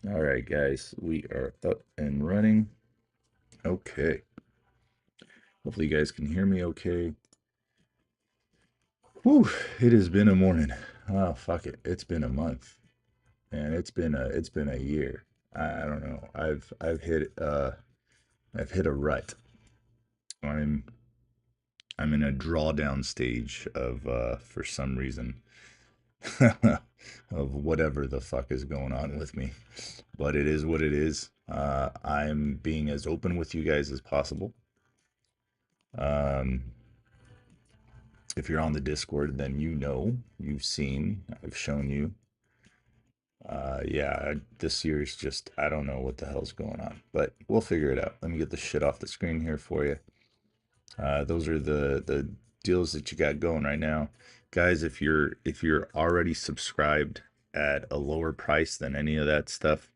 All right, guys, we are up and running. Okay. Hopefully you guys can hear me okay. Whew, it has been a morning. Oh, fuck it. It's been a month. And it's been a year. I don't know. I've hit a rut. I'm I'm in a drawdown stage of for some reason of whatever the fuck is going on with me. But it is what it is. I'm being as open with you guys as possible. Um, if you're on the Discord, then you've seen, I've shown you. Yeah, this year's just, I don't know what the hell's going on, but we'll figure it out. Let me get the shit off the screen here for you. Those are the deals that you got going right now, guys. If you're already subscribed at a lower price than any of that stuff,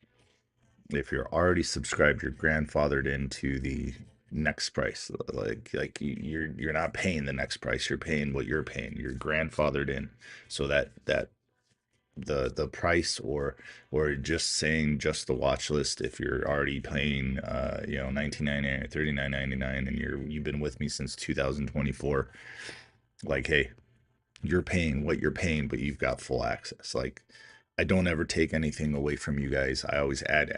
if you're already subscribed, you're grandfathered into the next price. Like you're not paying the next price. You're paying what you're paying. You're grandfathered in, so that the price or just saying just the watch list. If you're already paying 19.99 or 39.99 and you've been with me since 2024, like, hey, you're paying what you're paying, but you've got full access. Like, I don't ever take anything away from you guys. I always add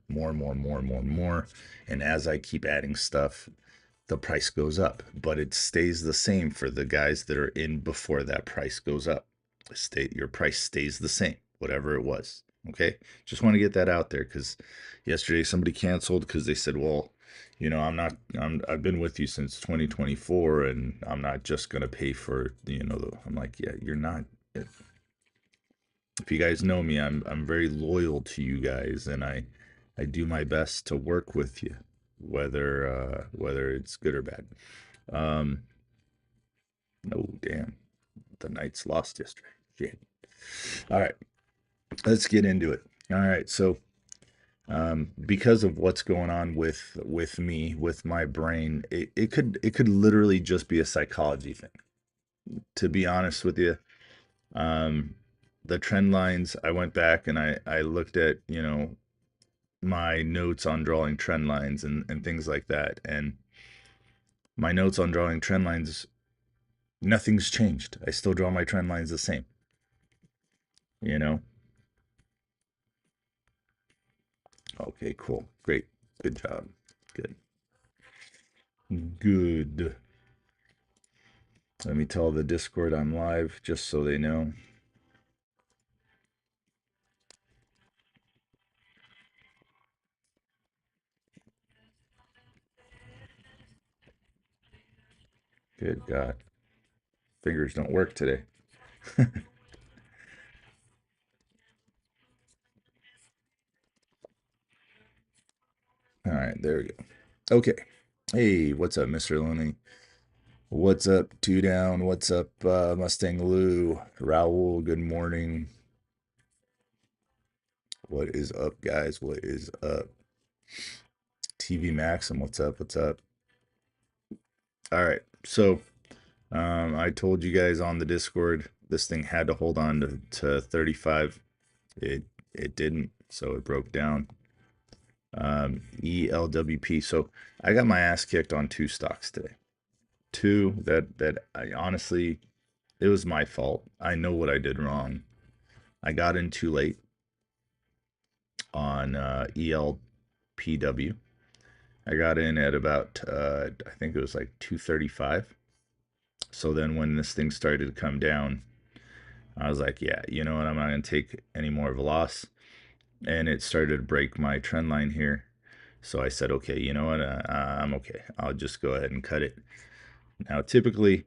more, more, more, more, more. And as I keep adding stuff, the price goes up, but it stays the same for the guys that are in before that price goes up. Your price stays the same, whatever it was. Okay, just want to get that out there because yesterday somebody canceled because they said, well, I've been with you since 2024 and I'm not just gonna pay for I'm like, yeah, you're not. If you guys know me, I'm very loyal to you guys, and I do my best to work with you, whether it's good or bad. Um, no, damn, the Knights lost yesterday. Shit. All right, let's get into it. All right, so because of what's going on with me, with my brain, it could literally just be a psychology thing. To be honest with you, um, the trend lines. I went back and I looked at my notes on drawing trend lines and things like that, and my notes on drawing trend lines, nothing's changed. I still draw my trend lines the same. You know. Okay, cool. Great. Good job. Good. Good. Let me tell the Discord I'm live just so they know. Good God. Fingers don't work today. All right, there we go. Okay. Hey, what's up, Mr. Looney? What's up, Two Down? What's up, Mustang Lou? Raul, good morning. What is up, guys? What is up? TV Maxim, what's up? What's up? All right. So, I told you guys on the Discord this thing had to hold on to 35. It didn't, so it broke down. ELWP. So I got my ass kicked on two stocks today. Two that I honestly, it was my fault. I know what I did wrong. I got in too late on ELPW. I got in at about I think it was like 235. So then when this thing started to come down, I was like, yeah, you know what? I'm not going to take any more of a loss. And it started to break my trend line here. So I said, okay, you know what? I'm okay. I'll just go ahead and cut it. Now, typically,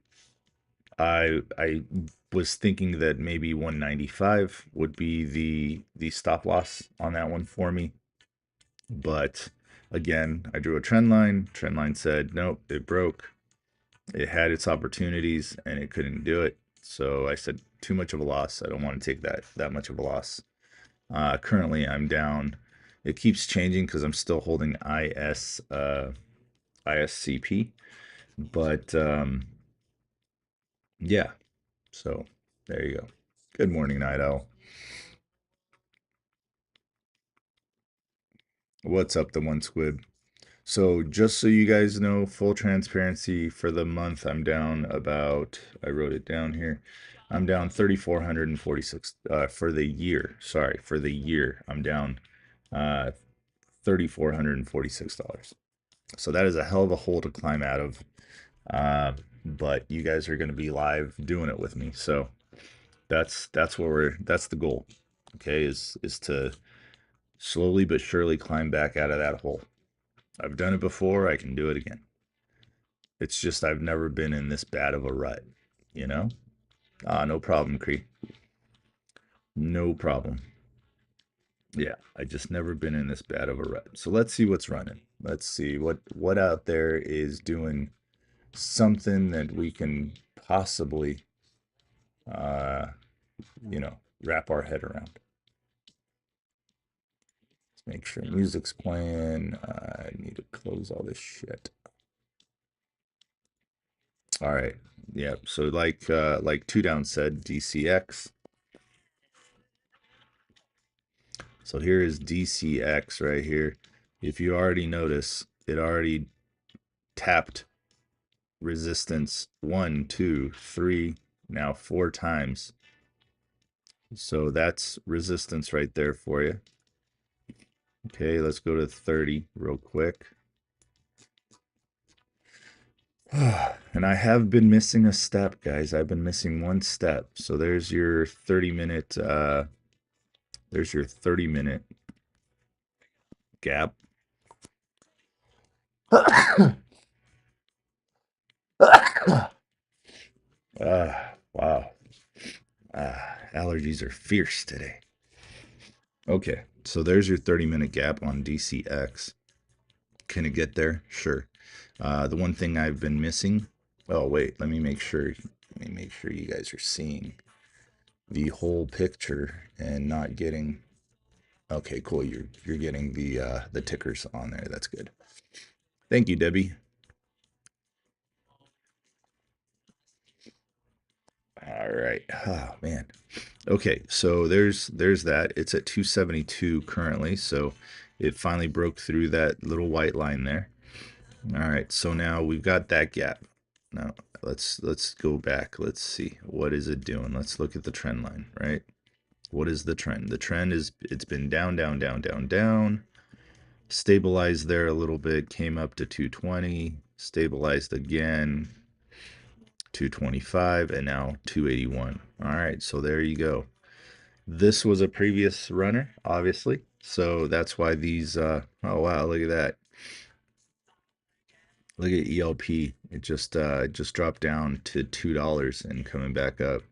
I was thinking that maybe 195 would be the stop loss on that one for me. But again, I drew a trend line. Trend line said, nope, it broke. It had its opportunities and it couldn't do it. So I said, too much of a loss. I don't want to take that much of a loss. Currently, I'm down. It keeps changing because I'm still holding ISCP. But yeah, so there you go. Good morning, Night Owl. What's up, the one squib? So just so you guys know, full transparency for the month, I'm down about, I wrote it down here. I'm down 3,446 for the year. Sorry, for the year, I'm down $3,446. So that is a hell of a hole to climb out of. But you guys are going to be live doing it with me. So that's the goal. Okay, is to slowly but surely climb back out of that hole. I've done it before, I can do it again. It's just I've never been in this bad of a rut, you know? No problem, Cree. No problem. Yeah, I just never been in this bad of a rut. So let's see what's running. Let's see what out there is doing something that we can possibly uh, wrap our head around. Let's make sure music's playing. I need to close all this shit. All right. Yeah. So like Two Down said, DCX. So here is DCX right here. If you already notice, it already tapped resistance 1, 2, 3, now 4 times. So that's resistance right there for you. Okay, let's go to 30 real quick. And I have been missing a step, guys. I've been missing one step. So there's your 30-minute gap. Wow. Allergies are fierce today. Okay, so there's your 30-minute gap on DCX. Can it get there? Sure. The one thing I've been missing. Oh wait, let me make sure. Let me make sure you guys are seeing the whole picture and not getting. Okay, cool. You're getting the tickers on there. That's good. Thank you, Debbie. All right. Oh man. Okay, so there's that. It's at 272 currently, so it finally broke through that little white line there. All right, so now we've got that gap. Now let's go back. Let's see, what is it doing? Let's look at the trend line, right? What is the trend? The trend is it's been down, down, down, down, down, stabilized there a little bit, came up to 220, stabilized again, 225, and now 281. All right, so there you go. This was a previous runner, obviously. So that's why these, oh wow, look at that. Look at ELP. It just dropped down to $2 and coming back up.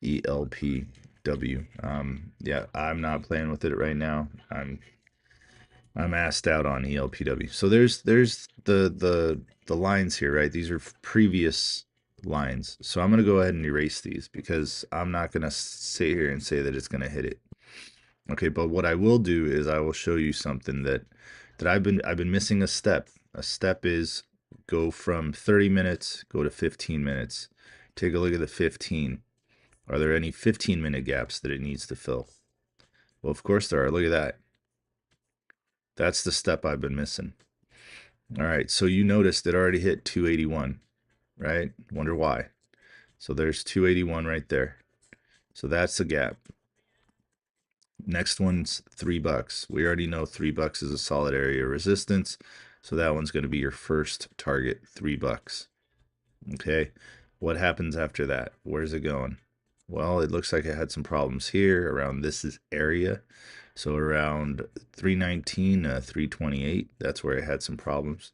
ELPW. Yeah, I'm not playing with it right now. I'm assed out on ELPW. So there's the lines here, right? These are previous lines. So I'm gonna go ahead and erase these because I'm not gonna sit here and say that it's gonna hit it. Okay, but what I will do is I will show you something that I've been missing a step. A step is go from 30 minutes, go to 15 minutes. Take a look at the 15. Are there any 15-minute gaps that it needs to fill? Well, of course there are. Look at that. That's the step I've been missing. All right, so you noticed it already hit 281, right? Wonder why. So there's 281 right there. So that's the gap. Next one's $3. We already know $3 is a solid area of resistance. So that one's going to be your first target, $3. Okay. What happens after that? Where's it going? Well, it looks like it had some problems here around this area. So around 319, 328, that's where it had some problems.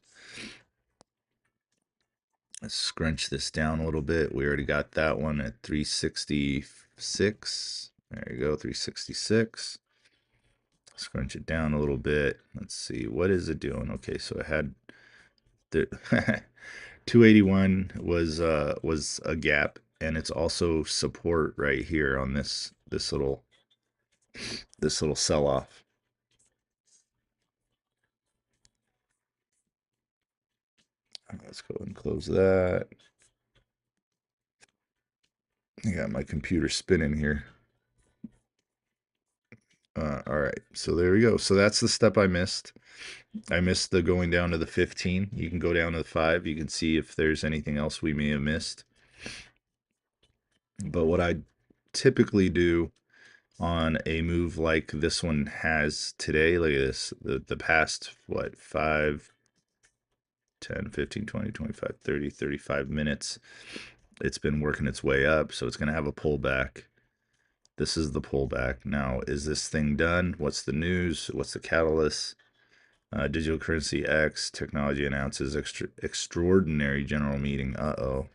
Let's scrunch this down a little bit. We already got that one at 366. There you go, 366. Scrunch it down a little bit. Let's see, what is it doing? Okay, so it had the 281 was a gap, and it's also support right here on this little sell off. Let's go and close that. I got my computer spinning here. All right, so there we go. So that's the step I missed. I missed the going down to the 15. You can go down to the 5. You can see if there's anything else we may have missed. But what I typically do on a move like this one has today, look at this, the past, what, 5, 10, 15, 20, 25, 30, 35 minutes, it's been working its way up. So it's going to have a pullback. This is the pullback. Now, is this thing done? What's the news? What's the catalyst? Digital Currency X, technology announces extraordinary general meeting. Uh-oh.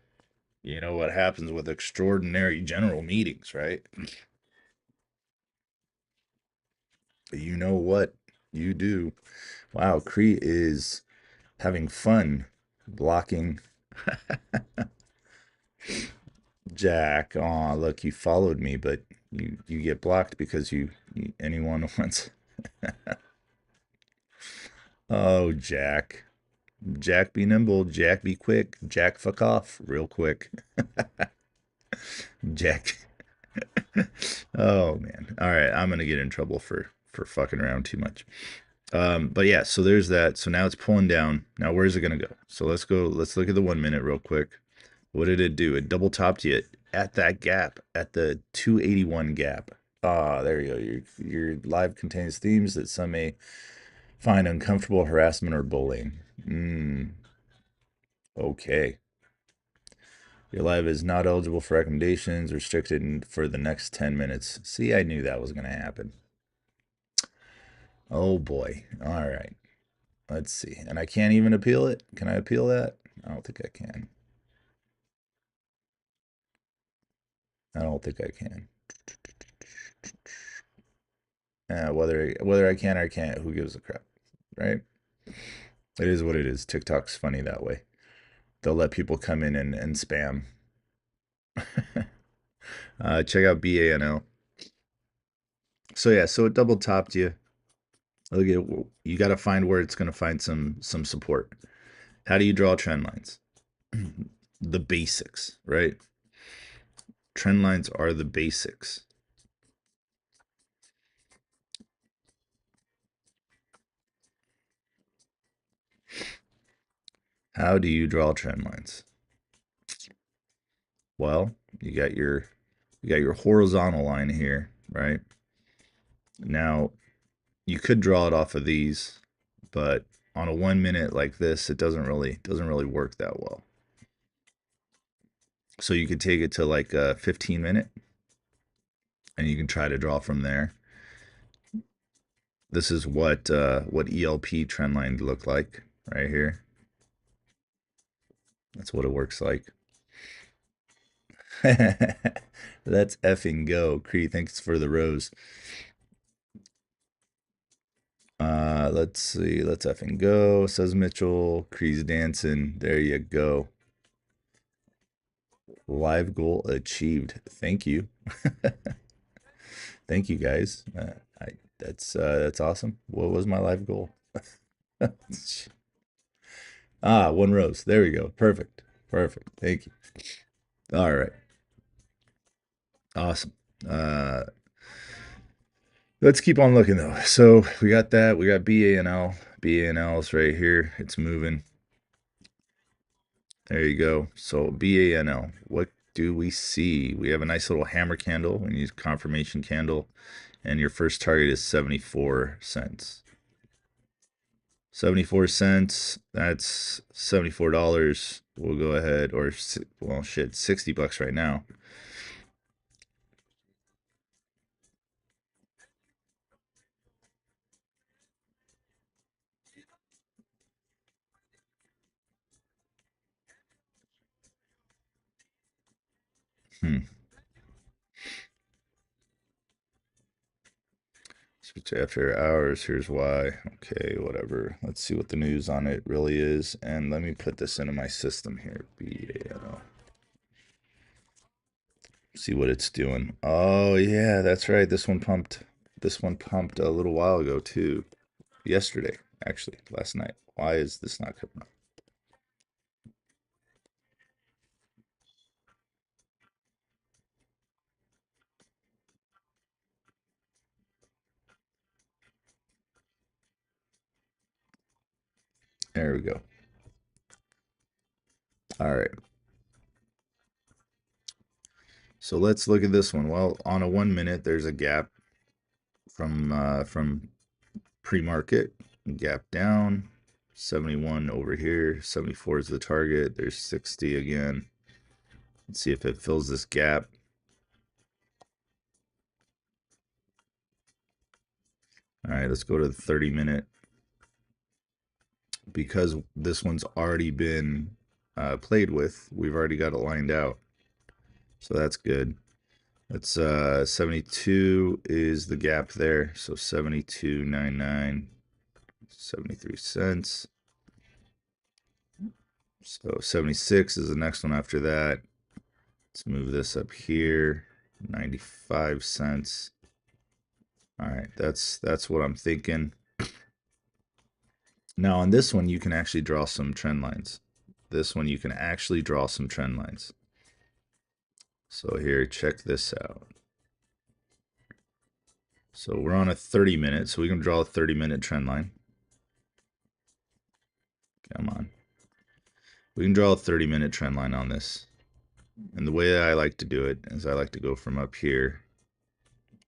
You know what happens with extraordinary general meetings, right? You know what you do. Wow, Cree is having fun blocking Jack. Aw, look, you followed me, but you get blocked because anyone wants. Oh, Jack. Jack be nimble, Jack be quick, Jack fuck off real quick. Jack. Oh man. All right, I'm gonna get in trouble for fucking around too much. But yeah, so there's that. So now it's pulling down. Now where's it gonna go? So let's go. Let's look at the 1 minute real quick. What did it do? It double topped you at that gap, at the 281 gap. Ah, there you go. Your live contains themes that some may find uncomfortable, harassment, or bullying. Okay. Your live is not eligible for recommendations, restricted for the next 10 minutes. See, I knew that was going to happen. Oh boy. All right. Let's see. And I can't even appeal it. Can I appeal that? I don't think I can. I don't think I can. Whether I can or I can't, who gives a crap, right? It is what it is. TikTok's funny that way. They'll let people come in and spam. Check out BANL. So yeah, so it double topped you. Look at, you got to find where it's going to find some support. How do you draw trend lines? The basics, right? Trend lines are the basics. How do you draw trend lines? Well, you got your horizontal line here, right? Now, you could draw it off of these, but on a 1 minute like this, it doesn't really work that well. So you could take it to like a 15 minute and you can try to draw from there. This is what ELP trend line look like right here. That's what it works like. Let's effing go. Cree, thanks for the rose. Let's see. Let's effing go, says Mitchell. Cree's dancing. There you go. Live goal achieved. Thank you. Thank you guys. That's awesome. What was my live goal? One rose. There we go. Perfect. Perfect. Thank you. All right. Awesome. Uh, let's keep on looking though. So we got that. We got BANL. BANL's right here. It's moving. There you go. So BANL. What do we see? We have a nice little hammer candle. We use confirmation candle. And your first target is 74 cents. 74 cents. That's $74. We'll go ahead, or well, shit, $60 right now. Switch after hours. Here's why. Okay, whatever. Let's see what the news on it really is, and let me put this into my system here. BANL. See what it's doing. Oh yeah, that's right. This one pumped. This one pumped a little while ago too. Yesterday, actually, last night. Why is this not coming up? There we go. All right. So let's look at this one. Well, on a 1 minute, there's a gap from pre-market, gap down, 71 over here, 74 is the target. There's 60 again. Let's see if it fills this gap. All right, let's go to the 30-minute. Because this one's already been played with, we've already got it lined out. So that's good. That's 72 is the gap there. So 72.99, 73 cents. So 76 is the next one after that. Let's move this up here. 95 cents. All right, that's what I'm thinking. Now on this one, you can actually draw some trend lines. This one, you can actually draw some trend lines. So here, check this out. So we're on a 30-minute, so we can draw a 30-minute trend line. Come on. We can draw a 30-minute trend line on this. And the way I like to do it is I like to go from up here.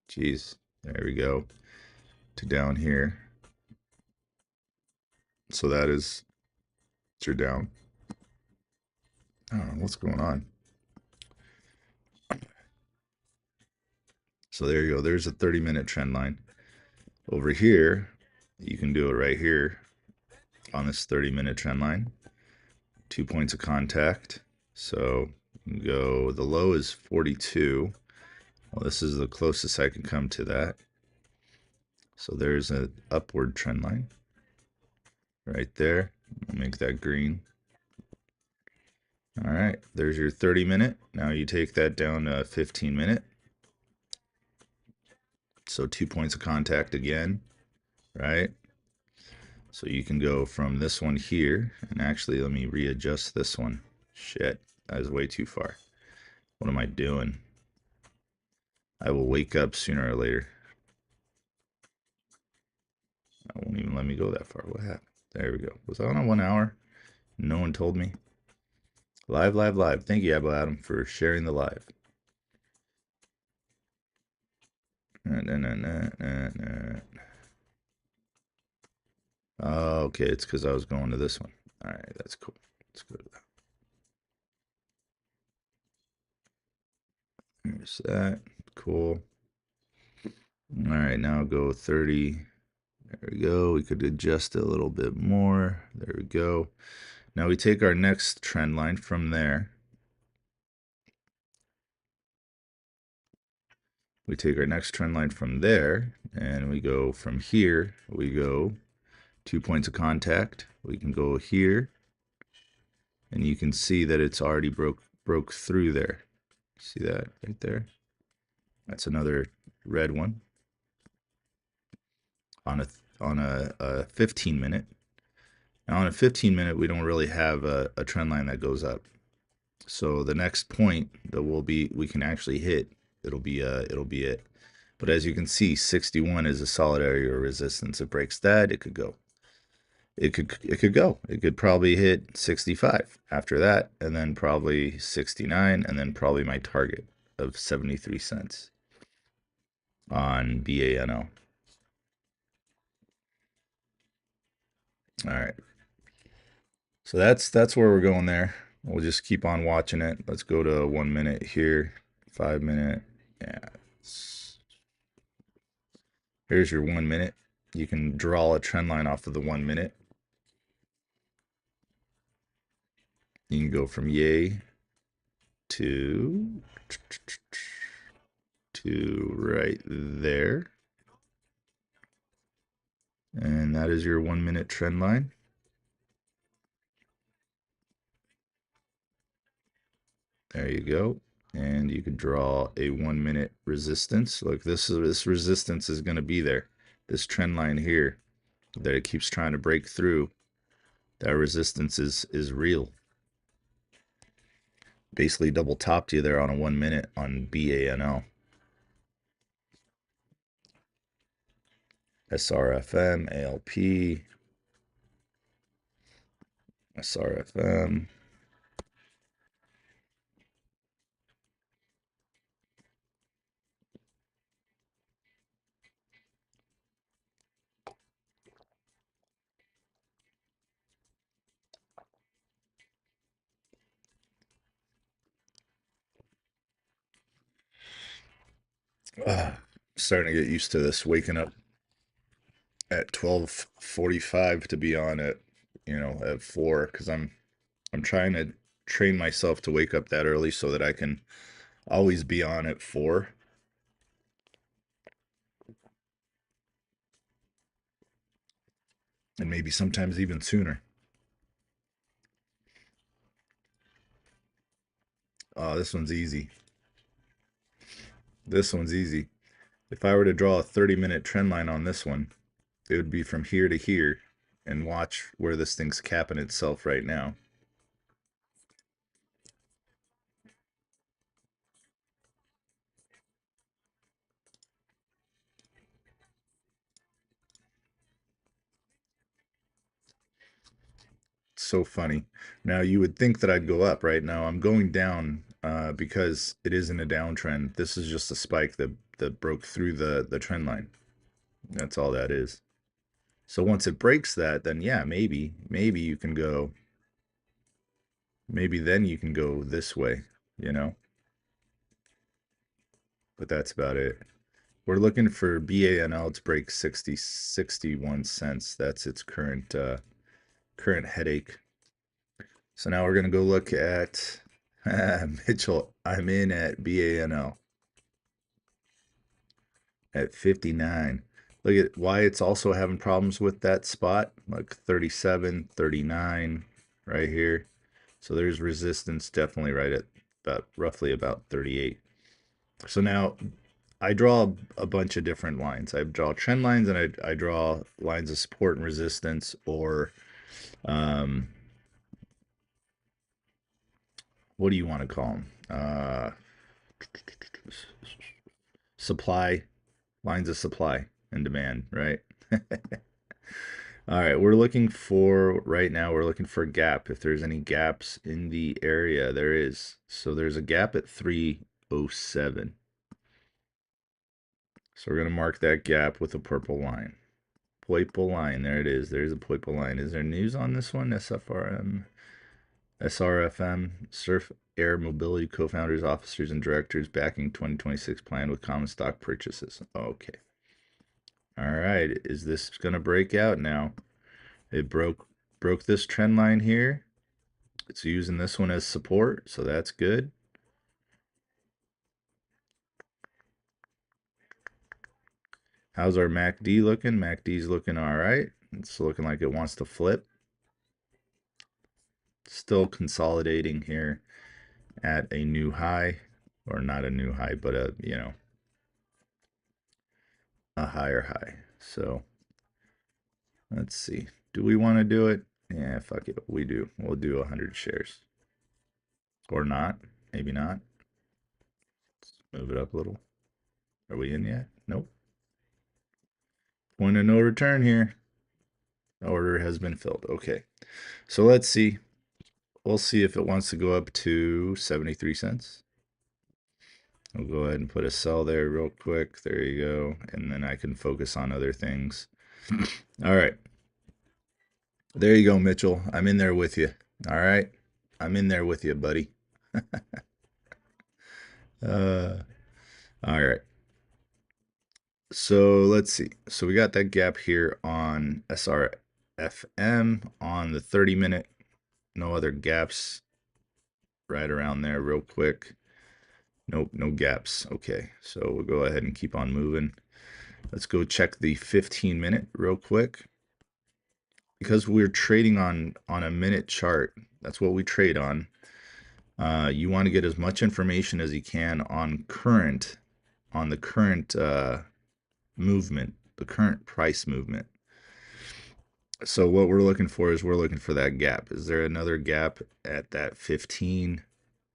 Geez, there we go. To down here. So that is, you're down. I don't know what's going on. So there you go. There's a 30-minute trend line. Over here, you can do it right here on this 30-minute trend line. 2 points of contact. So you can go, the low is 42. Well, this is the closest I can come to that. So there's an upward trend line right there. I'll make that green. All right, there's your 30-minute. Now you take that down to 15-minute. So 2 points of contact again, right? So you can go from this one here, and actually let me readjust this one. Shit, that is way too far. What am I doing? I will wake up sooner or later. I won't even let me go that far. What happened? There we go. Was I on a 1 hour? No one told me. Live, live, live. Thank you, Abba Adam, for sharing the live. Oh, okay, it's because I was going to this one. All right, that's cool. Let's go to that. There's that. Cool. All right, now go 30. There we go. We could adjust it a little bit more. There we go. Now we take our next trend line from there. We take our next trend line from there, and we go from here. We go 2 points of contact. We can go here, and you can see that it's already broke through there. See that right there? That's another red one on a 15-minute. Now on a 15-minute, we don't really have a trend line that goes up. So the next point that we can actually hit, it'll be it. But as you can see, 61 is a solid area of resistance. It breaks that, it could go. It could go. It could probably hit 65 after that, and then probably 69, and then probably my target of 73 cents on BANO. All right. So that's where we're going there. We'll just keep on watching it. Let's go to 1 minute here, 5 minute. Yeah. Here's your 1 minute. You can draw a trend line off of the 1 minute. You can go from yay to right there. And that is your 1 minute trend line. There you go. And you could draw a 1 minute resistance. Look, this resistance is going to be there. This trend line here that it keeps trying to break through, that resistance is real. Basically double topped you there on a 1 minute on BANO. SRFM, ALP. SRFM. Starting to get used to this, waking up at 12:45 to be on at, at 4, because I'm trying to train myself to wake up that early so that I can always be on at 4, and maybe sometimes even sooner. Oh, this one's easy. This one's easy. If I were to draw a 30-minute trend line on this one, it would be from here to here, and watch where this thing's capping itself right now. So funny. Now you would think that I'd go up. Right now I'm going down because it isn't a downtrend. This is just a spike that broke through the trend line. That's all that is. So once it breaks that, then yeah, maybe you can go. Maybe then you can go this way, you know. But that's about it. We're looking for BANL to break 61 cents. That's its current headache. So now we're going to go look at Mitchell. I'm in at BANL at 59. Look at why it's also having problems with that spot, like 37, 39 right here. So there's resistance definitely right at roughly about 38. So now I draw a bunch of different lines. I draw trend lines, and I draw lines of support and resistance, or um, what do you want to call them? Supply, lines of supply and demand, right? All right, we're looking for, right now, we're looking for a gap. If there's any gaps in the area, there is. So there's a gap at 307. So we're going to mark that gap with a purple line. Purple line, there it is. There's a purple line. Is there news on this one? SRFM, Surf Air Mobility co-founders, officers, and directors backing 2026 plan with common stock purchases. Okay. All right. Is this going to break out now? It broke this trend line here. It's using this one as support, so that's good. How's our MACD looking? MACD's looking all right. It's looking like it wants to flip. Still consolidating here at a new high, or not a new high, but a higher high. So let's see. Do we want to do it? Yeah, fuck it. We do. We'll do 100 shares. Or not. Maybe not. Let's move it up a little. Are we in yet? Nope. Point of no return here. Order has been filled. Okay. So let's see. We'll see if it wants to go up to 73 cents. We'll go ahead and put a sell there real quick. There you go. And then I can focus on other things. All right. There you go, Mitchell. I'm in there with you. All right. I'm in there with you, buddy. All right. So let's see. So we got that gap here on SRFM on the 30-minute. No other gaps right around there real quick. Nope, no gaps. Okay, so we'll go ahead and keep on moving. Let's go check the 15-minute real quick. Because we're trading on a minute chart, that's what we trade on. You want to get as much information as you can on the current movement, the current price movement. So what we're looking for is we're looking for that gap. Is there another gap at that 15?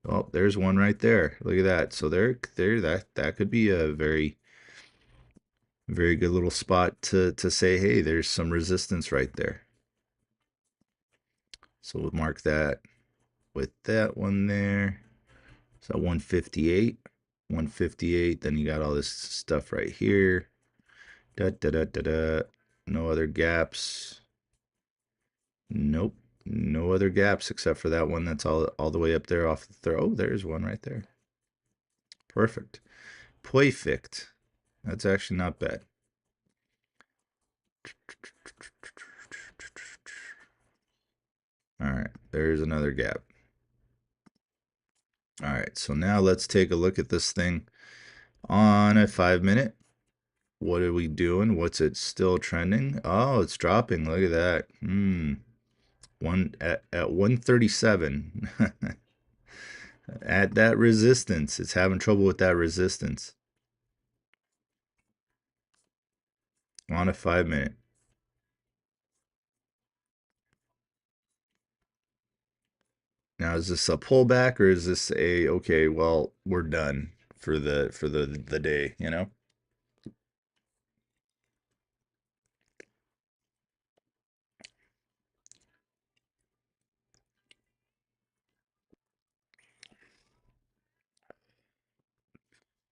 Oh, there's one right there. Look at that. So that could be a very, very good little spot to say, hey, there's some resistance right there. So we'll mark that with that one there. So 158. 158. Then you got all this stuff right here. Da da da da da. No other gaps. Nope. No other gaps except for that one that's all the way up there off the third. Oh, there's one right there. Perfect. Perfect. That's actually not bad. All right, there's another gap. All right, so now let's take a look at this thing on a 5 minute. What are we doing? What's it still trending? Oh, it's dropping. Look at that. One at 137. At that resistance. It's having trouble with that resistance on a 5 minute. Now, is this a pullback or is this a okay, well, we're done for the day, you know?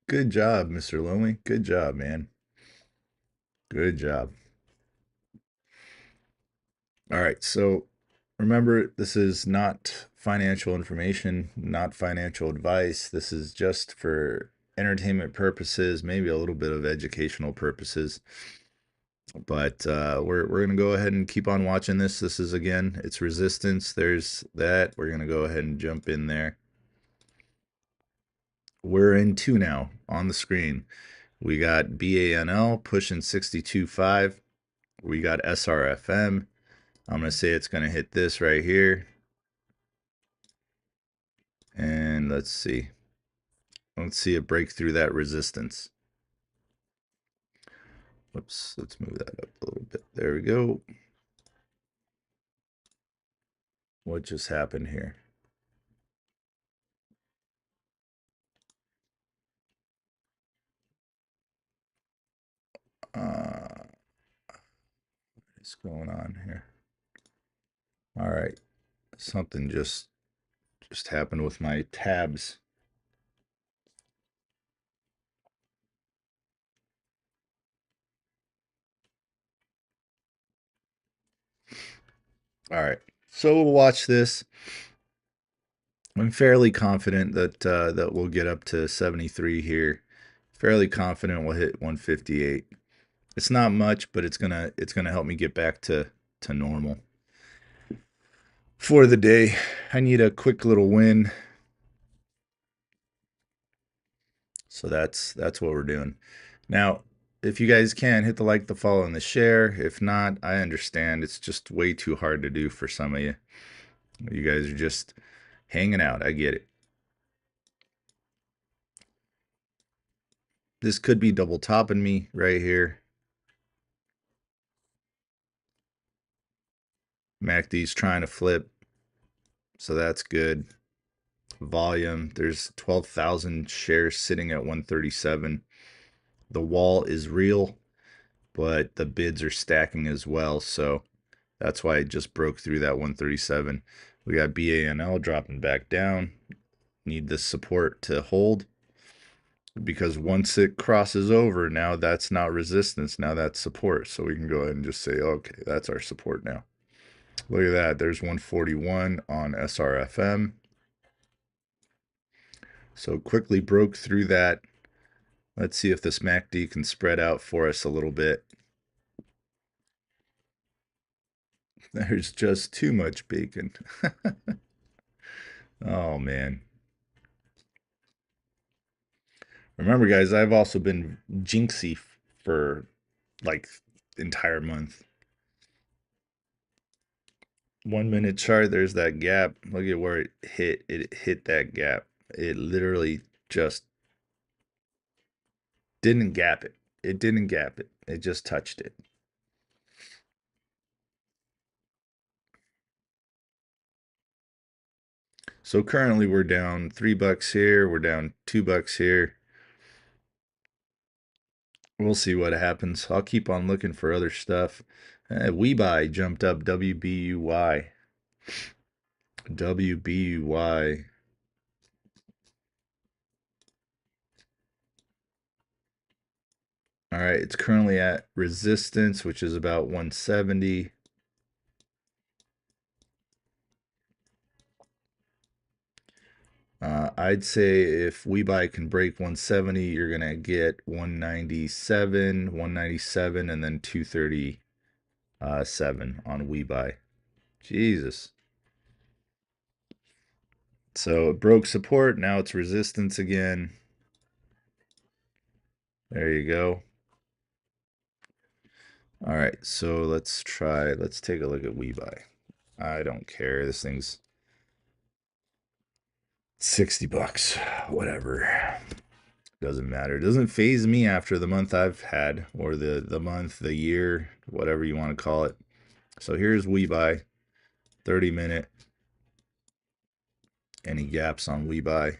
Good job, Mr. Lonely. Good job, man. Good job. All right, so remember, this is not financial information, not financial advice. This is just for entertainment purposes, maybe a little bit of educational purposes. But we're gonna go ahead and keep on watching this. This is again, it's resistance. There's that. We're gonna go ahead and jump in there. We're in two now on the screen. We got BANL pushing 62.5. We got SRFM. I'm going to say it's going to hit this right here. And let's see. Let's see it break through that resistance. Whoops, let's move that up a little bit. There we go. What just happened here? What's going on here? All right. Something just happened with my tabs. All right. So we'll watch this. I'm fairly confident that that we'll get up to 73 here. Fairly confident we'll hit 158. It's not much, but it's gonna help me get back to normal for the day. I need a quick little win. So that's what we're doing. Now, if you guys can, hit the like, the follow, and the share. If not, I understand. It's just way too hard to do for some of you. You guys are just hanging out. I get it. This could be double topping me right here. MACD's trying to flip, so that's good. Volume, there's 12,000 shares sitting at 137. The wall is real, but the bids are stacking as well, so that's why it just broke through that 137. We got BANL dropping back down. Need the support to hold, because once it crosses over, now that's not resistance, now that's support. So we can go ahead and just say, okay, that's our support now. Look at that. There's 141 on SRFM. So quickly broke through that. Let's see if this MACD can spread out for us a little bit. There's just too much bacon. Oh, man. Remember, guys, I've also been jinxy for like entire month. 1 minute chart, there's that gap. Look at where it hit. It hit that gap. It literally just didn't gap it. It didn't gap it. It just touched it. So currently we're down $3 here. We're down $2 here. We'll see what happens. I'll keep on looking for other stuff. WeBuy jumped up, WBUY. WBY. All right, it's currently at resistance, which is about 170. I'd say if WeBuy can break 170, you're gonna get 197, and then 237 on WeBuy. Jesus. So it broke support. Now it's resistance again. There you go. All right, so let's take a look at WeBuy. I don't care. This thing's 60 bucks. Whatever. Doesn't matter. It doesn't phase me after the month I've had, or the month, the year, whatever you want to call it. So here's WeBuy, 30-minute. Any gaps on WeBuy?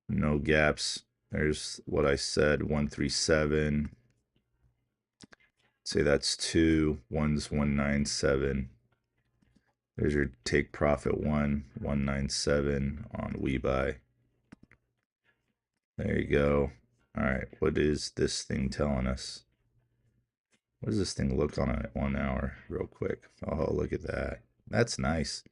No gaps. There's what I said, 137. Say that's 2. One's 197. There's your take profit 197 on WeBuy. There you go. All right, what is this thing telling us? What does this thing look on at 1 hour? Real quick. Oh, look at that. That's nice.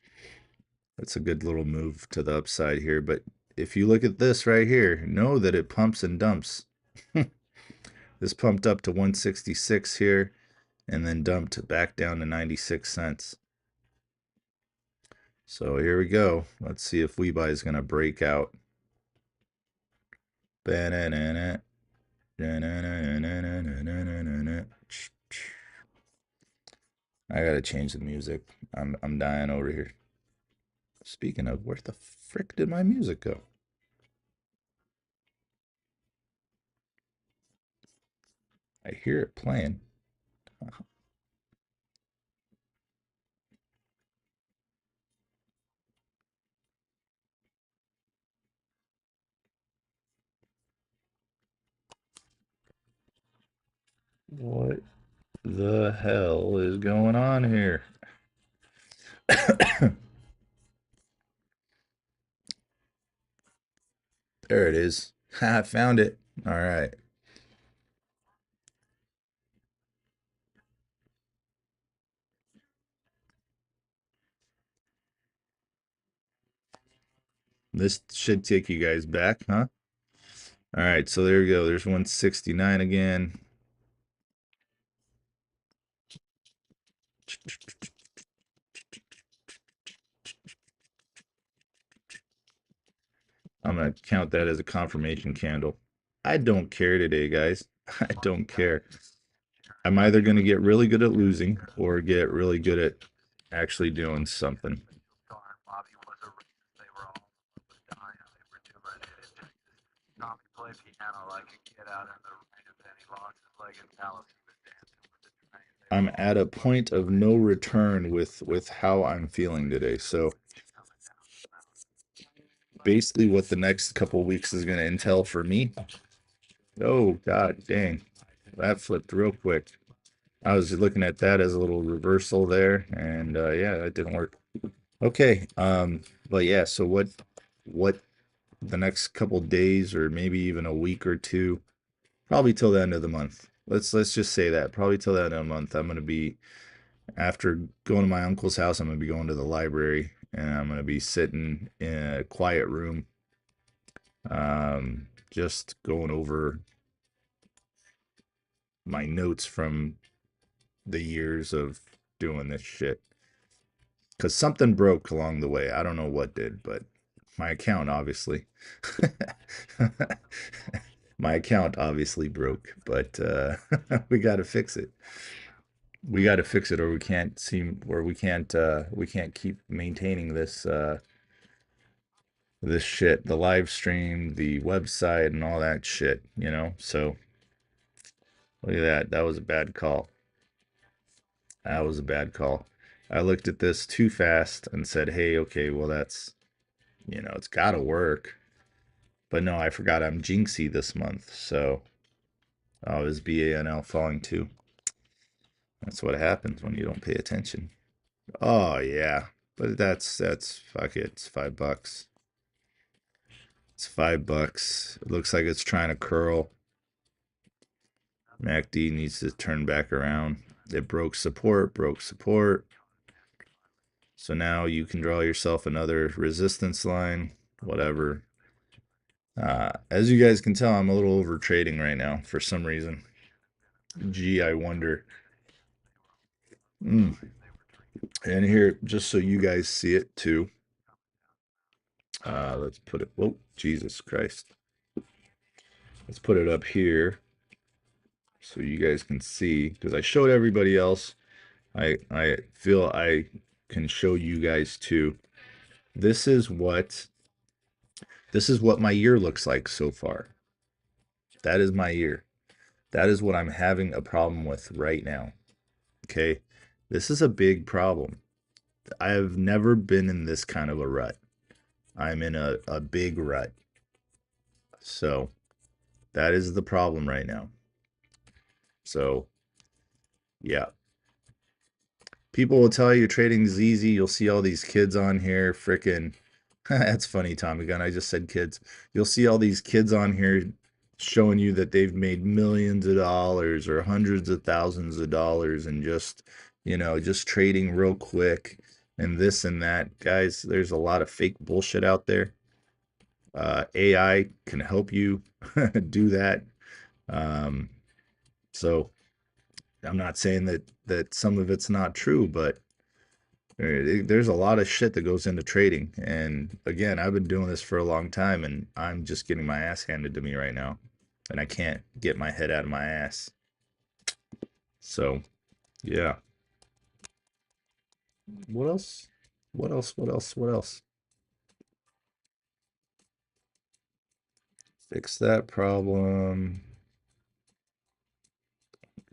That's a good little move to the upside here. But if you look at this right here, know that it pumps and dumps. This pumped up to 166 here and then dumped back down to 96 cents. So here we go. Let's see if WeBuy is going to break out. I gotta change the music. I'm dying over here. Speaking of, where the frick did my music go? I hear it playing. What the hell is going on here? There it is. I found it. All right. This should take you guys back, huh? All right, so there we go. There's 169 again. I'm going to count that as a confirmation candle. I don't care today, guys. I don't care. I'm either going to get really good at losing or get really good at actually doing something. I'm at a point of no return with how I'm feeling today. So basically what the next couple weeks is going to entail for me. Oh, god dang. That flipped real quick. I was looking at that as a little reversal there, and yeah, that didn't work. Okay, but yeah, so what the next couple days or maybe even a week or two, probably till the end of the month. Let's just say that. Probably till the end of the month, I'm gonna be after going to my uncle's house, I'm gonna be going to the library and I'm gonna be sitting in a quiet room, just going over my notes from the years of doing this shit. Because something broke along the way. I don't know what did, but my account obviously. My account obviously broke, but we got to fix it. We got to fix it, or we can't keep maintaining this shit, the live stream, the website, and all that shit. So look at that. That was a bad call. That was a bad call. I looked at this too fast and said, hey, okay, well, it's got to work. But no, I forgot I'm Jinxie this month. So, is BANL falling too? That's what happens when you don't pay attention. Oh yeah, but that's fuck it. It's $5. It's $5. It looks like it's trying to curl. MACD needs to turn back around. It broke support, broke support. So now you can draw yourself another resistance line, whatever. As you guys can tell, I'm a little over trading right now for some reason. Gee, I wonder. Mm. And here, just so you guys see it too, let's put it, whoa, Jesus Christ. Let's put it up here so you guys can see, because I showed everybody else. I feel I can show you guys too. This is what my year looks like so far. That is my year. That is what I'm having a problem with right now. Okay. This is a big problem. I have never been in this kind of a rut. I'm in a big rut. So that is the problem right now. So yeah. People will tell you trading's easy. You'll see all these kids on here freaking that's funny, Tommy Gun. I just said kids. You'll see all these kids on here showing you that they've made millions of dollars or hundreds of thousands of dollars and just, just trading real quick and this and that. Guys, there's a lot of fake bullshit out there. AI can help you do that. Um, so I'm not saying that some of it's not true, but there's a lot of shit that goes into trading. And again, I've been doing this for a long time and I'm just getting my ass handed to me right now. And I can't get my head out of my ass. So, yeah. What else? What else? What else? What else? Fix that problem.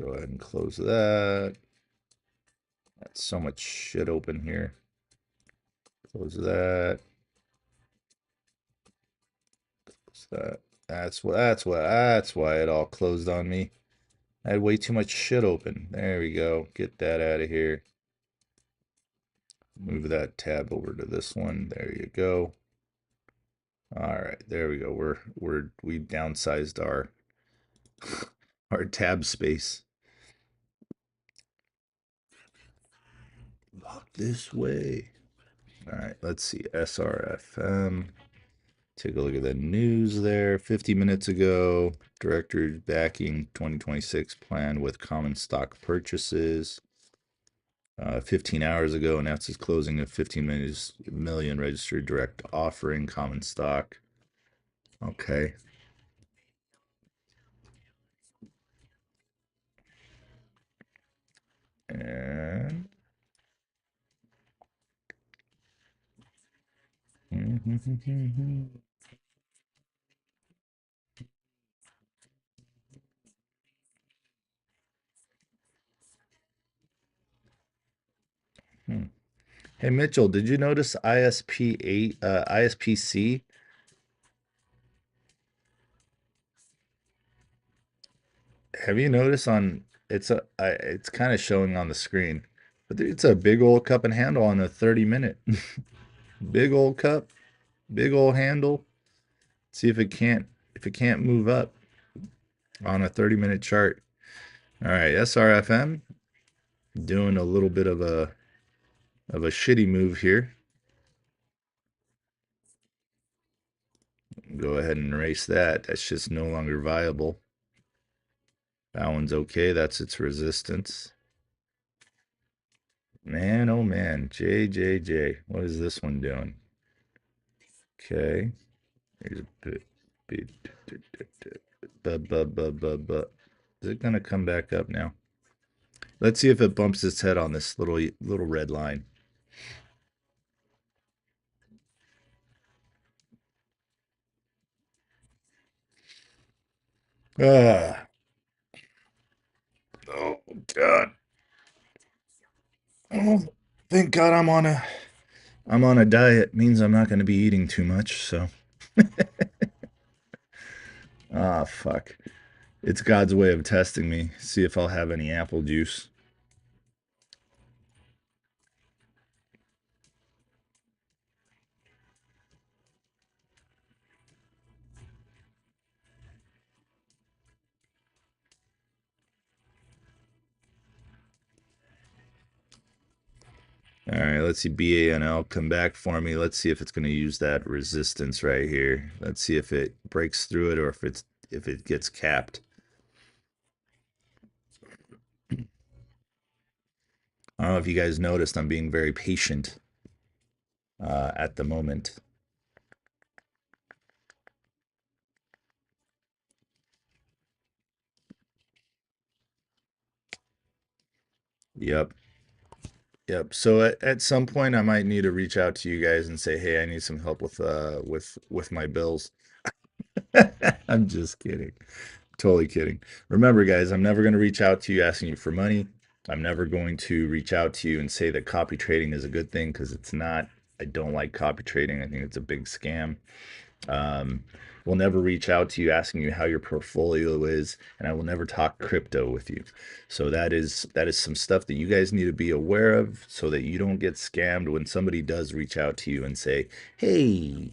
Go ahead and close that. That's so much shit open here. Close that. Close that. That's why it all closed on me. I had way too much shit open. There we go. Get that out of here. Move that tab over to this one. There you go. All right, there we go. We downsized our our tab space. Look this way. All right, let's see. SRFM. Take a look at the news there. 50 minutes ago, directors backing 2026 plan with common stock purchases. 15 hours ago, announced its closing of 15 million registered direct offering common stock. Okay. And Hey Mitchell, did you notice ISPC? Have you noticed on it's kind of showing on the screen, but it's a big old cup and handle on a 30-minute. Big old cup, big old handle. See if it can't move up on a 30-minute chart. All right, SRFM doing a little bit of a shitty move here. Go ahead and erase that. That's just no longer viable. That one's okay. That's its resistance. Man, oh man. JJJ. What is this one doing? Okay. Here's a bit. Is it gonna come back up now? Let's see if it bumps its head on this little red line. Ah. Oh God. Oh, thank God I'm on a diet. Means I'm not gonna be eating too much, so ah fuck. It's God's way of testing me. See if I'll have any apple juice. All right, let's see BANL come back for me. Let's see if it's going to use that resistance right here. Let's see if it breaks through it or if it gets capped. I don't know if you guys noticed, I'm being very patient at the moment. Yep. Yep. So at some point I might need to reach out to you guys and say, "Hey, I need some help with my bills." I'm just kidding. Totally kidding. Remember, guys, I'm never going to reach out to you asking you for money. I'm never going to reach out to you and say that copy trading is a good thing because it's not. I don't like copy trading. I think it's a big scam. Um, we'll never reach out to you asking you how your portfolio is, and I will never talk crypto with you. So that is some stuff that you guys need to be aware of so that you don't get scammed when somebody does reach out to you and say, "Hey,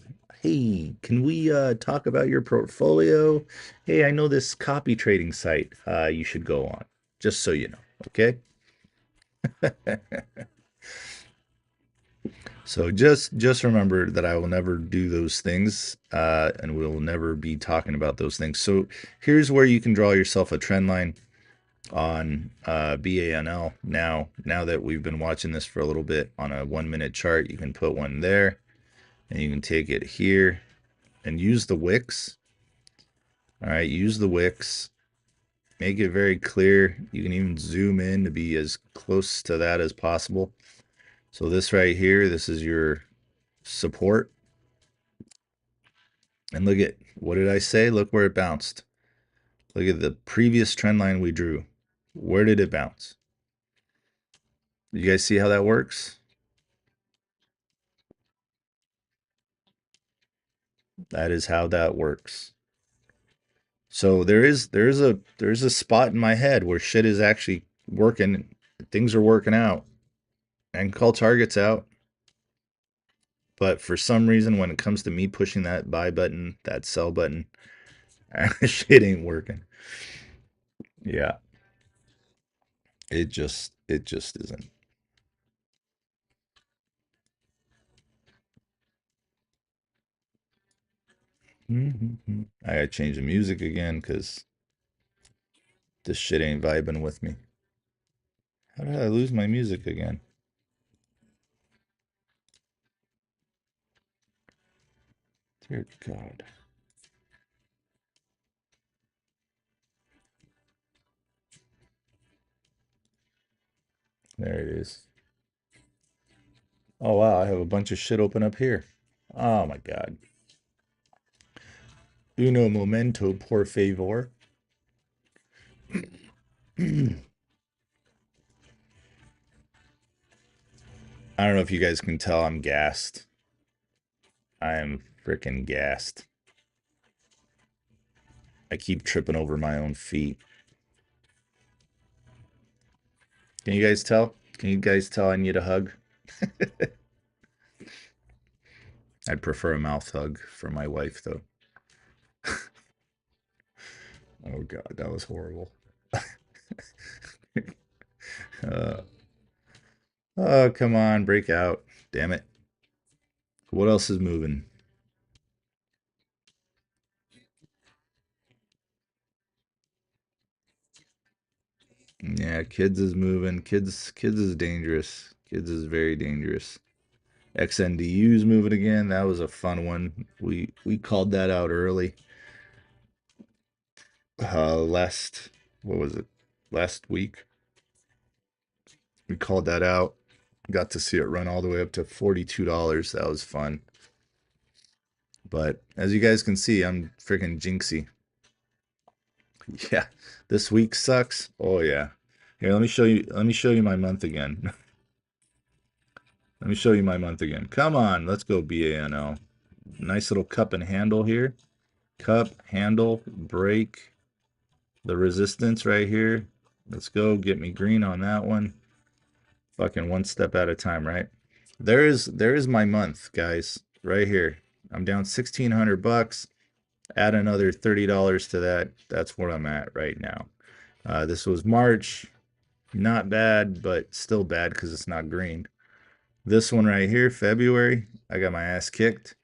can we talk about your portfolio? Hey, I know this copy trading site you should go on." Just so you know, okay? So just remember that I will never do those things, and we'll never be talking about those things. So here's where you can draw yourself a trend line on BANL. Now that we've been watching this for a little bit on a 1 minute chart, you can put one there, and you can take it here and use the wicks. All right, use the wicks. Make it very clear. You can even zoom in to be as close to that as possible. So this right here, this is your support. And look at, what did I say? Look where it bounced. Look at the previous trend line we drew. Where did it bounce? You guys see how that works? That is how that works. So there is a spot in my head where shit is actually working. Things are working out. And call targets out. But for some reason, when it comes to me pushing that buy button, that sell button, shit ain't working. Yeah, it just isn't. I gotta change the music again because this shit ain't vibing with me. How did I lose my music again? Dear God. There it is. Oh wow, I have a bunch of shit open up here. Oh my God. Uno momento, por favor. I don't know if you guys can tell I'm gassed. I am freaking gassed. I keep tripping over my own feet. Can you guys tell? Can you guys tell I need a hug? I'd prefer a mouth hug for my wife, though. Oh, God, that was horrible. Uh, oh, come on, break out. Damn it. What else is moving? Yeah, kids is moving. Kids is dangerous. Kids is very dangerous. XNDU's moving again. That was a fun one. We called that out early. Last, what was it? Last week. We called that out. Got to see it run all the way up to $42. That was fun. But as you guys can see, I'm freaking jinxy. Yeah, this week sucks. Oh yeah. Here, let me show you. Let me show you my month again. Let me show you my month again. Come on, let's go BANL. Nice little cup and handle here. Cup, handle, break. The resistance right here. Let's go. Get me green on that one. Fucking one step at a time, right? There is my month, guys. Right here. I'm down 1,600 bucks. Add another $30 to that. That's where I'm at right now. This was March. Not bad, but still bad because it's not green. This one right here, February, I got my ass kicked.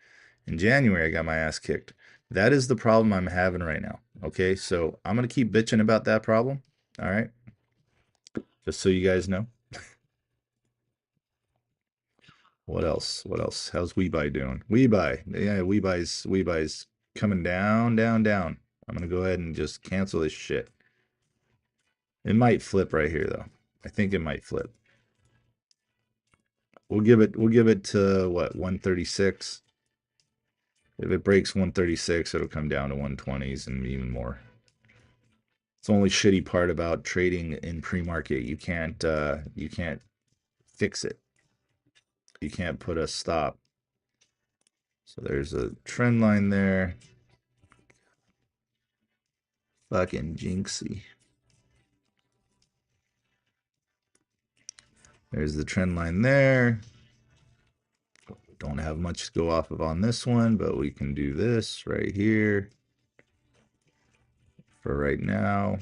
In January, I got my ass kicked. That is the problem I'm having right now. Okay, so I'm gonna keep bitching about that problem. All right, just so you guys know. What else? What else? How's Webuy doing? Webuy, yeah, Webuy's coming down, down, down. I'm gonna go ahead and just cancel this shit. It might flip right here though. I think it might flip. We'll give it to what, 136. If it breaks 136, it'll come down to 120s and even more. It's the only shitty part about trading in pre-market. You can't fix it. You can't put a stop. So there's a trend line there. Fucking jinxie. There's the trend line there. Don't have much to go off of on this one, but we can do this right here for right now.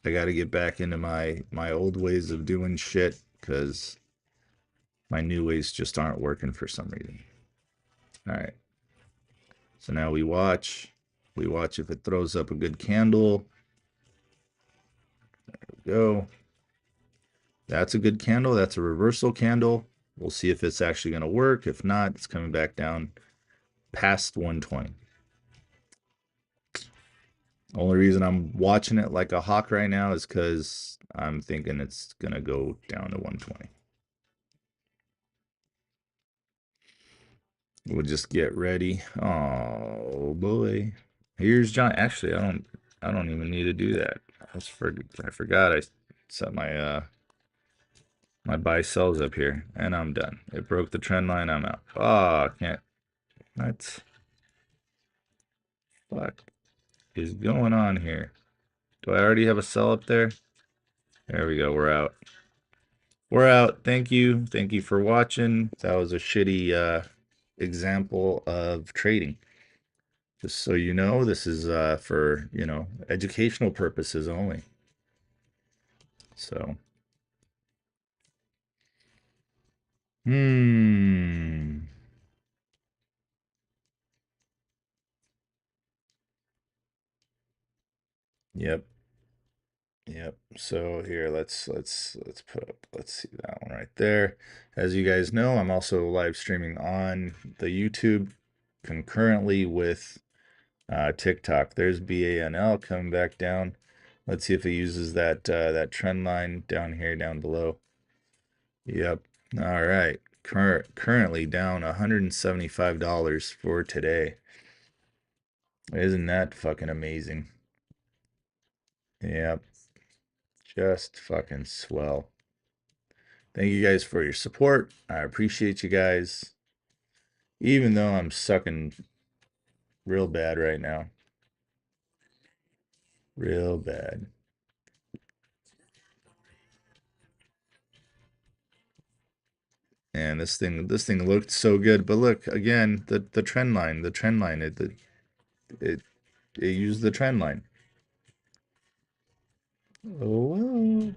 I got to get back into my old ways of doing shit because my new ways just aren't working for some reason. All right. So now we watch. We watch if it throws up a good candle. There we go. That's a good candle. That's a reversal candle. We'll see if it's actually going to work. If not, it's coming back down past 120. Only reason I'm watching it like a hawk right now is because I'm thinking it's going to go down to 120. We'll just get ready. Oh boy. Here's John. Actually, I don't even need to do that. I forgot I set my buy sells up here and I'm done. It broke the trend line. I'm out. Oh, I can't. What fuck is going on here? Do I already have a sell up there? There we go. We're out. We're out. Thank you. Thank you for watching. That was a shitty example of trading. Just so you know, this is for, educational purposes only. So, hmm. Yep. Yep. So here, let's put up, let's see that one right there. As you guys know, I'm also live streaming on the YouTube concurrently with TikTok. There's BANL coming back down. Let's see if it uses that trend line down here, down below. Yep. All right. Currently down $175 for today. Isn't that fucking amazing? Yep. Just fucking swell. Thank you guys for your support. I appreciate you guys. Even though I'm sucking real bad right now. Real bad. And this thing looked so good, but look again, the trend line, it used the trend line. Oh well.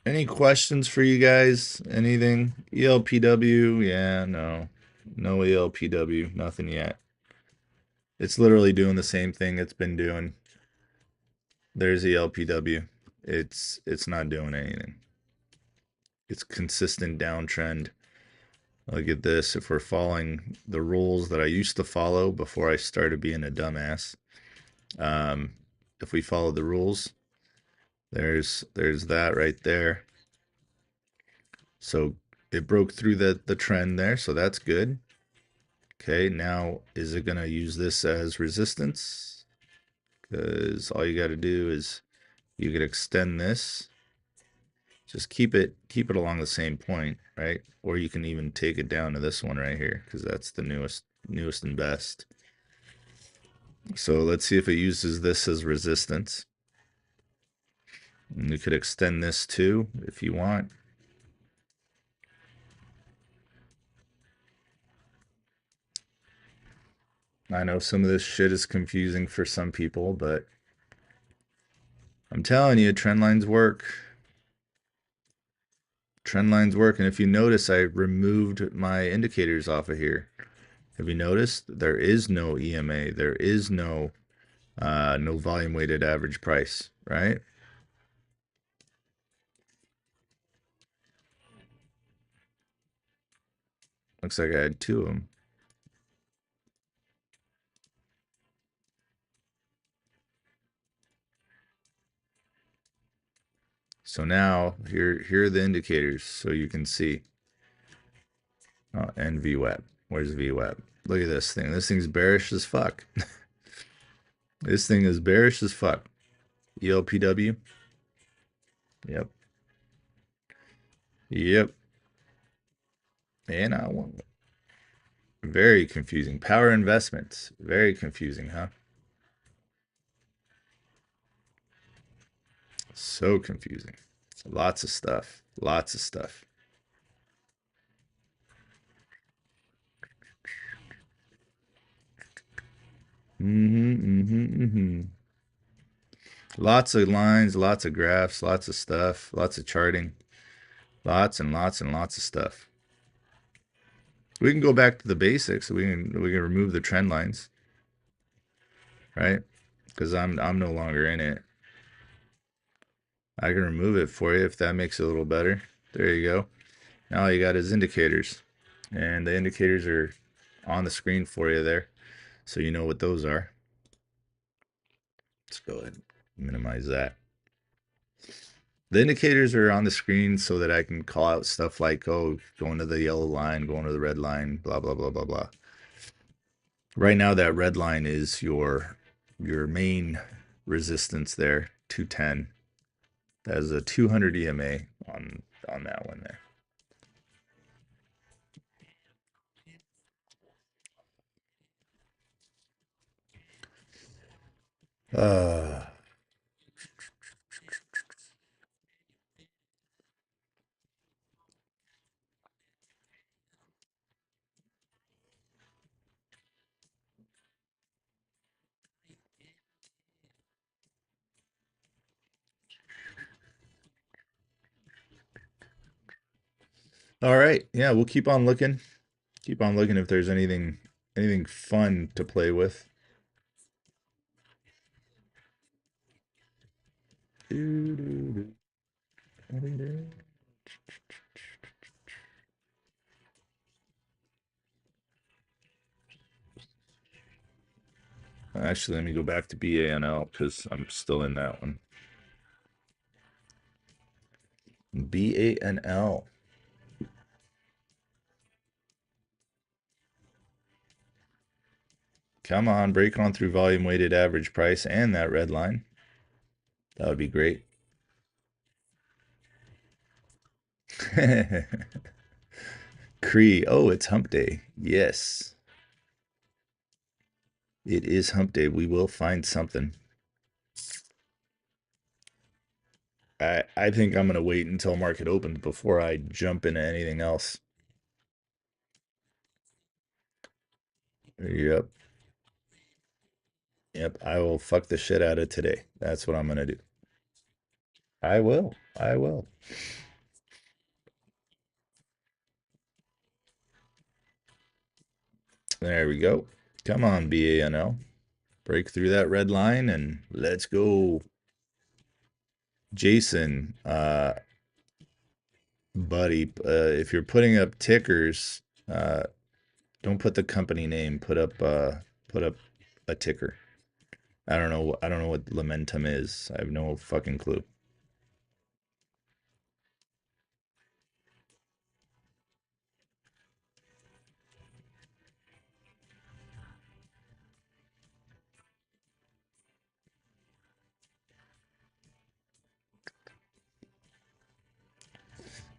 Any questions for you guys? Anything? ELPW? Yeah, no. No ELPW, nothing yet. It's literally doing the same thing it's been doing. There's ELPW. It's not doing anything. It's consistent downtrend. Look at this. If we're following the rules that I used to follow before I started being a dumbass, if we follow the rules, there's that right there. So it broke through the trend there, so that's good. Okay, now is it gonna use this as resistance? Because all you got to do is you could extend this. Just keep it along the same point, right? Or you can even take it down to this one right here, because that's the newest and best. So let's see if it uses this as resistance. And you could extend this too if you want. I know some of this shit is confusing for some people, but I'm telling you, trend lines work. Trend lines work. And if you notice, I removed my indicators off of here. Have you noticed? There is no EMA. There is no volume weighted average price, right? Looks like I had two of them. So now here are the indicators so you can see. Oh, and VWAP. Where's VWAP? Look at this thing. This thing's bearish as fuck. This thing is bearish as fuck. ELPW. Yep. Yep. And I want very confusing. Power investments. Very confusing, huh? So confusing. Lots of stuff. Lots of stuff. Lots of lines, lots of graphs, lots of stuff, lots of charting, lots and lots and lots of stuff. We can go back to the basics. We can remove the trend lines, right? Because I'm no longer in it. I can remove it for you if that makes it a little better. There you go. Now all you got is indicators, and the indicators are on the screen for you there, so you know what those are. Let's go ahead and minimize that. The indicators are on the screen so that I can call out stuff like, oh, going to the yellow line, going to the red line, blah, blah, blah, blah, blah. Right now, that red line is your main resistance there, 210. That is a 200 EMA on that one there. Uh, all right. Yeah, we'll keep on looking. Keep on looking if there's anything fun to play with. Actually, let me go back to BANL because I'm still in that one. BANL. Come on, break on through volume weighted average price and that red line. That would be great. Cree. Oh, it's hump day. Yes. It is hump day. We will find something. I think I'm gonna wait until market opens before I jump into anything else. Yep. Yep. I will fuck the shit out of today. That's what I'm gonna do. I will. I will. There we go. Come on, BANL. Break through that red line and let's go. Jason, buddy, if you're putting up tickers, don't put the company name. Put up a ticker. I don't know. I don't know what Lamentum is. I have no fucking clue.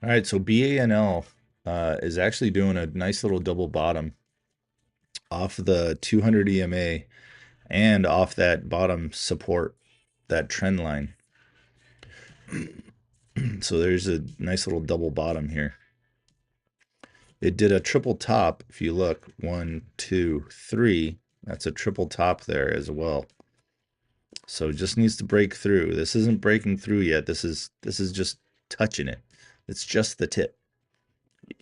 All right, so BANL is actually doing a nice little double bottom off the 200 EMA and off that bottom support, that trend line. So there's a nice little double bottom here. It did a triple top. If you look, 1, 2, 3, that's a triple top there as well. So it just needs to break through. This isn't breaking through yet. This is just touching it. It's just the tip.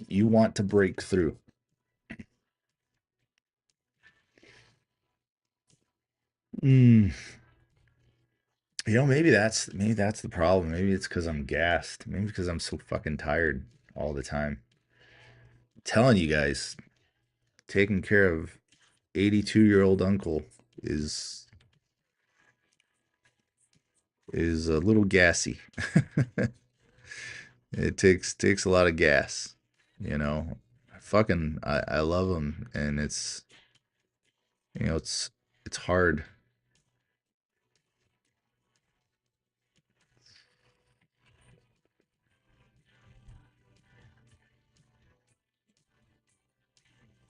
You want to break through. Mm, maybe that's the problem. Maybe it's because I'm gassed. Maybe because I'm so fucking tired all the time. I'm telling you guys, taking care of 82-year-old uncle is is a little gassy. It takes a lot of gas, you know. I love him, and it's hard,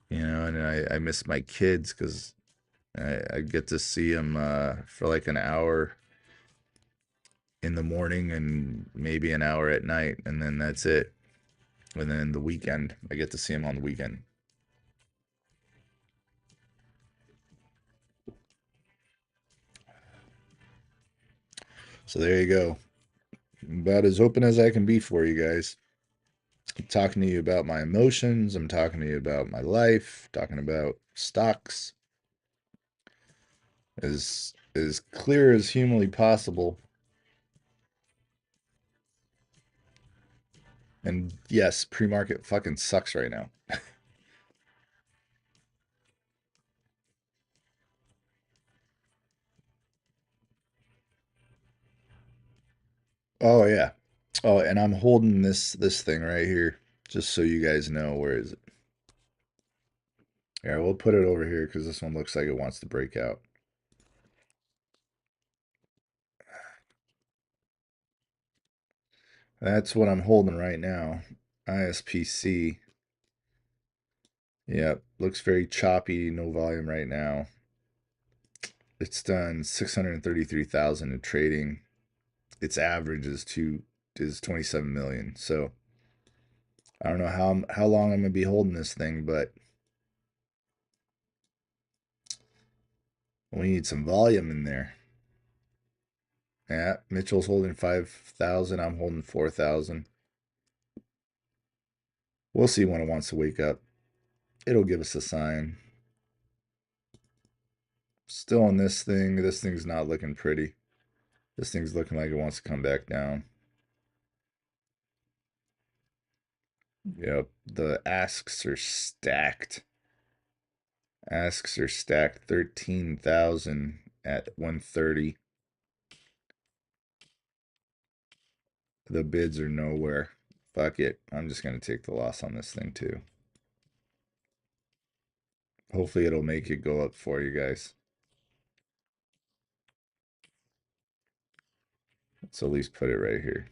and I miss my kids because I get to see them for like an hour in the morning and maybe an hour at night, and then that's it. And then the weekend, I get to see them on the weekend. So there you go. About as open as I can be for you guys. I'm talking to you about my emotions. I'm talking to you about my life. Talking about stocks as clear as humanly possible. And yes, pre-market fucking sucks right now. Oh yeah. Oh, and I'm holding this thing right here, just so you guys know. Where is it? Yeah, we'll put it over here because this one looks like it wants to break out. That's what I'm holding right now. ISPC. Yep, looks very choppy, no volume right now. It's done 633,000 in trading. Its average is 27 million. So I don't know how long I'm gonna be holding this thing, but we need some volume in there. Yeah, Mitchell's holding 5,000. I'm holding 4,000. We'll see when it wants to wake up. It'll give us a sign. Still on this thing. This thing's not looking pretty. This thing's looking like it wants to come back down. Yep, the asks are stacked. Asks are stacked 13,000 at 130. The bids are nowhere. Fuck it. I'm just going to take the loss on this thing too. Hopefully it'll make it go up for you guys. Let's at least put it right here.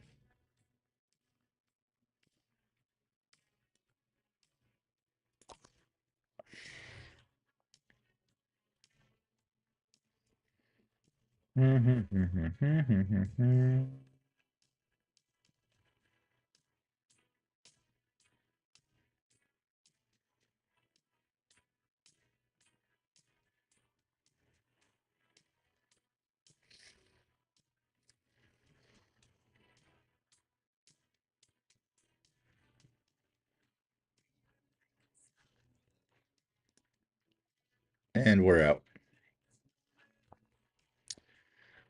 And we're out.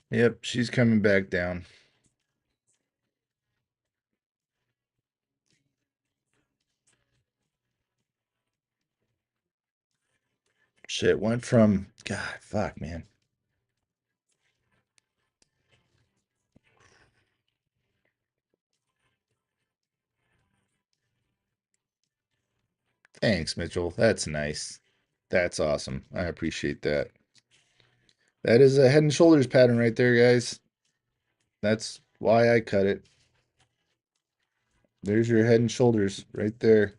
Yep, she's coming back down. Shit went from God, fuck, man. Thanks, Mitchell. That's nice. That's awesome. I appreciate that. That is a head and shoulders pattern right there, guys. That's why I cut it. There's your head and shoulders right there.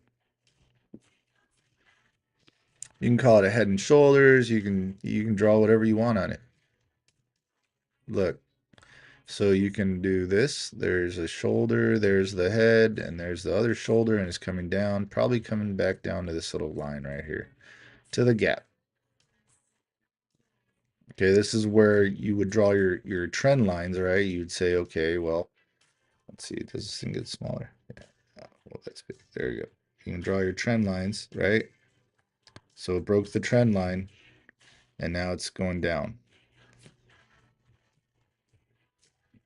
You can call it a head and shoulders. You can draw whatever you want on it. Look, So you can do this. There's a shoulder, there's the head, and there's the other shoulder, and it's coming down, probably coming back down to this little line right here, to the gap. Okay, this is where you would draw your trend lines, right? You'd say, okay, well, let's see, does this thing get smaller? Yeah. Oh, well, that's good. There you go. You can draw your trend lines, right? So it broke the trend line, and now it's going down.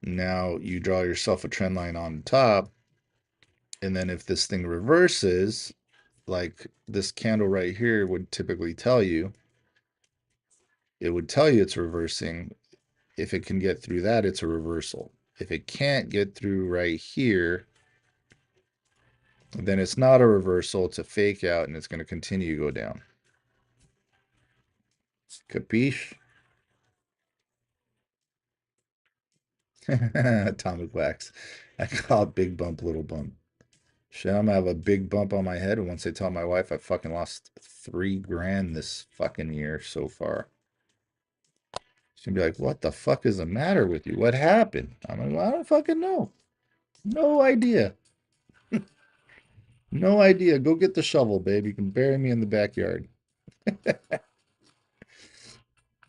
Now you draw yourself a trend line on top, and then if this thing reverses, like this candle right here would typically tell you, it would tell you it's reversing. If it can get through that, it's a reversal. If it can't get through right here, then it's not a reversal, it's a fake out, and it's going to continue to go down. Capiche? Atomic wax. I call it big bump, little bump. Shit, I'm gonna have a big bump on my head. And once I tell my wife I fucking lost 3 grand this fucking year so far, she's gonna be like, "What the fuck is the matter with you? What happened?" I'm like, well, "I don't fucking know. No idea. No idea. Go get the shovel, babe. You can bury me in the backyard."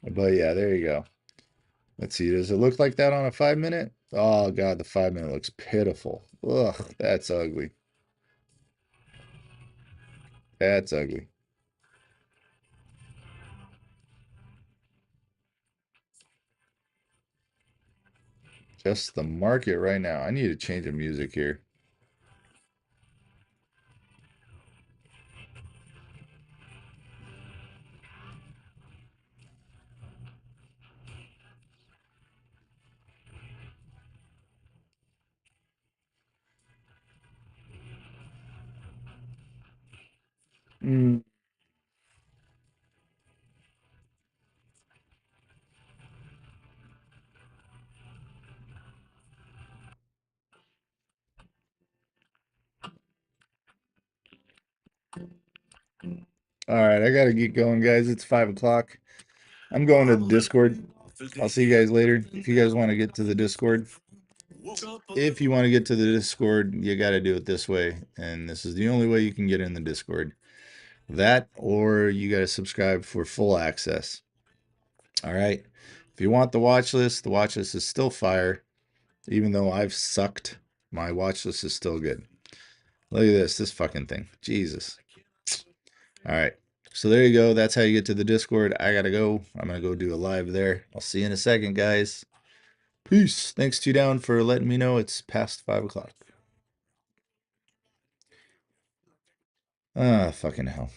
But yeah, there you go. Let's see. Does it look like that on a 5 minute? Oh god, the 5 minute looks pitiful. Ugh, that's ugly. That's ugly. Just the market right now. I need to change the music here. Mm. All right, I gotta get going, guys. It's 5 o'clock. I'm going to the Discord. I'll see you guys later. If you guys want to get to the Discord, if you want to get to the Discord, you got to do it this way. And this is the only way you can get in the Discord. That, or you got to subscribe for full access. All right. If you want the watch list is still fire. Even though I've sucked, my watch list is still good. Look at this fucking thing. Jesus. All right. So there you go. That's how you get to the Discord. I got to go. I'm going to go do a live there. I'll see you in a second, guys. Peace. Thanks to Down for letting me know it's past 5 o'clock. Ah, fucking hell.